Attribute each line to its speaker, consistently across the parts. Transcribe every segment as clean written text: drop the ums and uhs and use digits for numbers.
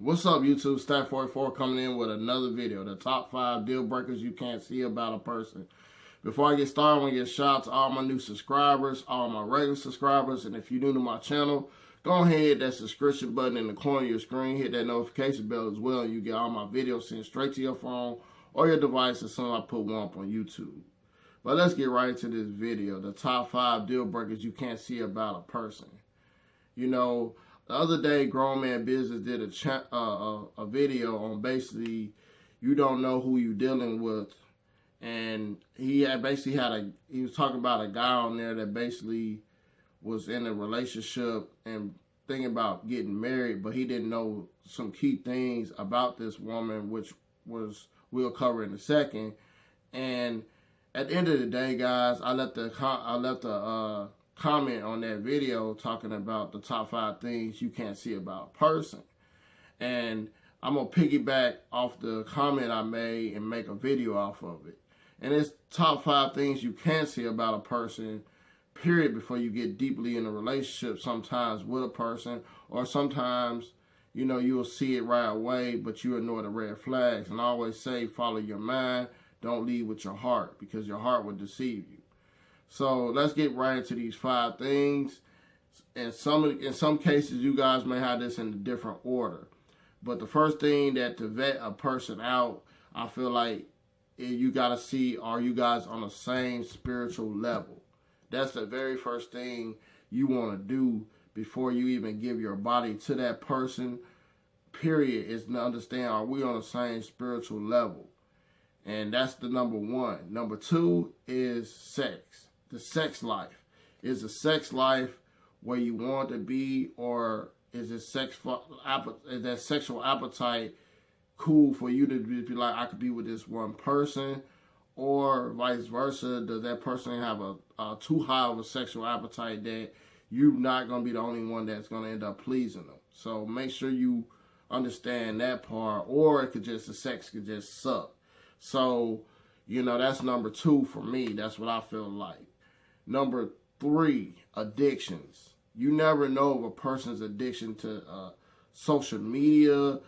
Speaker 1: What's up, YouTube? Stat44 coming in with another video. The top 5 deal breakers you can't see about a person. Before I get started, I want to give a shout out to all my new subscribers, all my regular subscribers, and if you're new to my channel, go ahead and hit that subscription button in the corner of your screen. Hit that notification bell as well, and you get all my videos sent straight to your phone or your device as soon as I put one up on YouTube. But let's get right into this video. The top 5 deal breakers you can't see about a person. You know, the other day, Grown Man Business did a video on basically you don't know who you're dealing with, and he was talking about a guy on there that basically was in a relationship and thinking about getting married, but he didn't know some key things about this woman, which we'll cover in a second. And at the end of the day, guys, I left a comment on that video talking about the top 5 things you can't see about a person. And I'm going to piggyback off the comment I made and make a video off of it. And it's top 5 things you can't see about a person, period, before you get deeply in a relationship sometimes with a person. Or sometimes, you know, you'll see it right away, but you ignore the red flags. And I always say, follow your mind, don't lead with your heart, because your heart will deceive you. So let's get right into these 5 things. In some cases, you guys may have this in a different order. But the first thing that to vet a person out, I feel like you got to see, are you guys on the same spiritual level? That's the very first thing you want to do before you even give your body to that person, period, is to understand, are we on the same spiritual level? And that's the number 1. Number 2 is sex. The sex life. Is the sex life where you want to be, or is that sexual appetite cool for you to be like, I could be with this one person, or vice versa? Does that person have a too high of a sexual appetite that you're not going to be the only one that's going to end up pleasing them? So make sure you understand that part, or the sex could just suck. So, you know, that's number 2 for me. That's what I feel like. Number 3, addictions. You never know of a person's addiction to social media,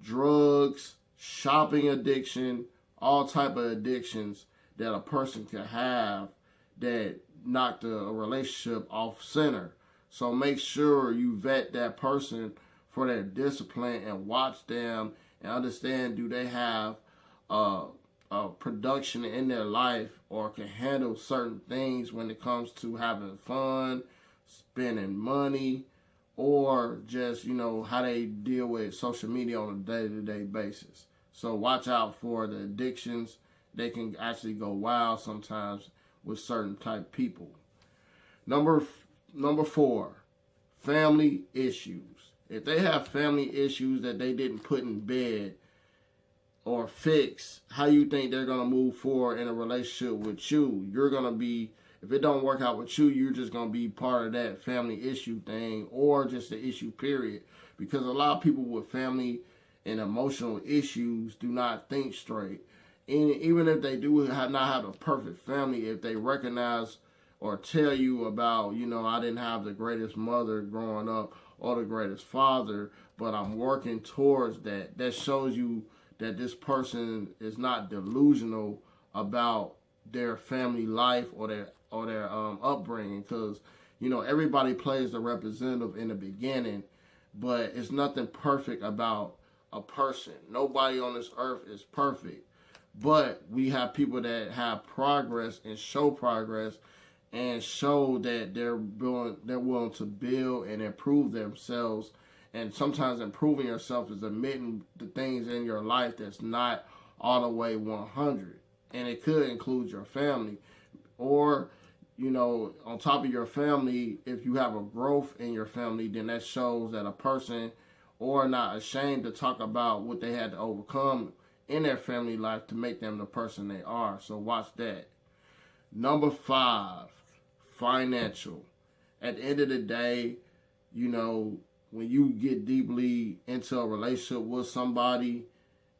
Speaker 1: drugs, shopping addiction, all type of addictions that a person can have that knock the relationship off center. So make sure you vet that person for their discipline and watch them and understand, do they have production in their life, or can handle certain things when it comes to having fun, spending money, or just, you know, how they deal with social media on a day-to-day basis. So watch out for the addictions. They can actually go wild sometimes with certain type people. Number 4, family issues. If they have family issues that they didn't put in bed or fix, how you think they're going to move forward in a relationship with you? You're going to be, if it don't work out with you, you're just going to be part of that family issue thing, or just the issue, period. Because a lot of people with family and emotional issues do not think straight. And even if they do not have a perfect family, if they recognize or tell you about, you know, I didn't have the greatest mother growing up or the greatest father, but I'm working towards that, that shows you that this person is not delusional about their family life or their upbringing. Because, you know, everybody plays the representative in the beginning, but it's nothing perfect about a person. Nobody on this earth is perfect, but we have people that have progress and show progress and show that they're willing to build and improve themselves. And sometimes improving yourself is admitting the things in your life that's not all the way 100. And it could include your family. Or, you know, on top of your family, if you have a growth in your family, then that shows that a person or not ashamed to talk about what they had to overcome in their family life to make them the person they are. So watch that. Number 5, financial. At the end of the day, you know, when you get deeply into a relationship with somebody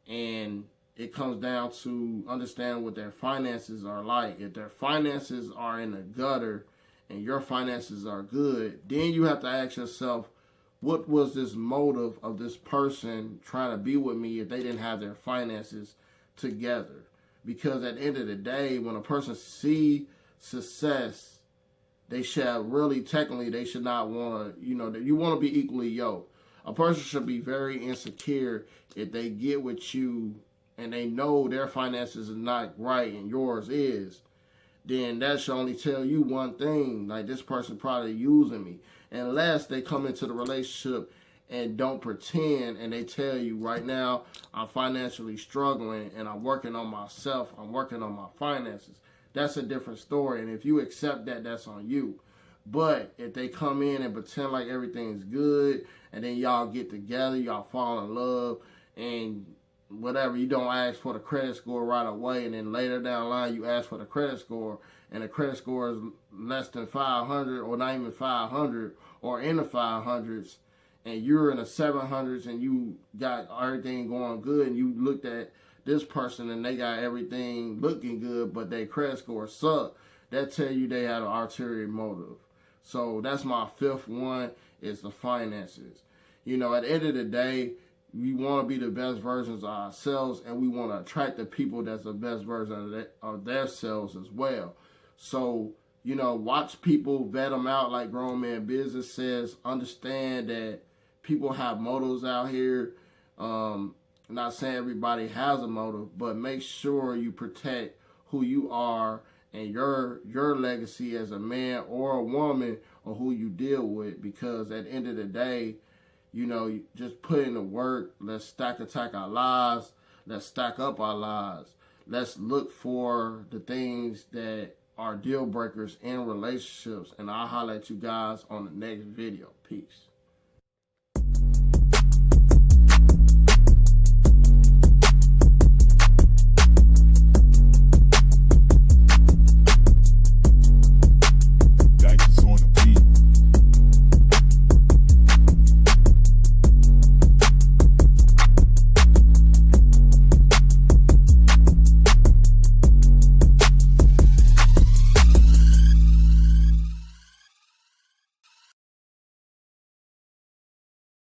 Speaker 1: and it comes down to understand what their finances are like. If their finances are in the gutter and your finances are good, then you have to ask yourself, what was this motive of this person trying to be with me if they didn't have their finances together? Because at the end of the day, when a person see success, they should really, technically, they should not want to, you want to be equally yoked. A person should be very insecure if they get with you and they know their finances is not right and yours is. Then that should only tell you one thing, like this person probably using me. Unless they come into the relationship and don't pretend and they tell you right now, I'm financially struggling and I'm working on myself, I'm working on my finances. That's a different story. And if you accept that, that's on you. But if they come in and pretend like everything's good and then y'all get together, y'all fall in love and whatever, you don't ask for the credit score right away, and then later down the line you ask for the credit score and the credit score is less than 500 or not even 500 or in the 500s, and you're in the 700s and you got everything going good, and you looked at this person and they got everything looking good but their credit score suck, that tell you they had an ulterior motive. So that's my fifth one, is the finances. At the end of the day, we want to be the best versions of ourselves, and we want to attract the people that's the best version of their selves as well. So, watch people, vet them out like Grown Man Business says. Understand that people have motives out here. Not saying everybody has a motive, but make sure you protect who you are and your legacy as a man or a woman, or who you deal with, because at the end of the day, just put in the work. Let's attack our lives. Let's stack up our lives. Let's look for the things that are deal breakers in relationships. And I'll holler at you guys on the next video. Peace.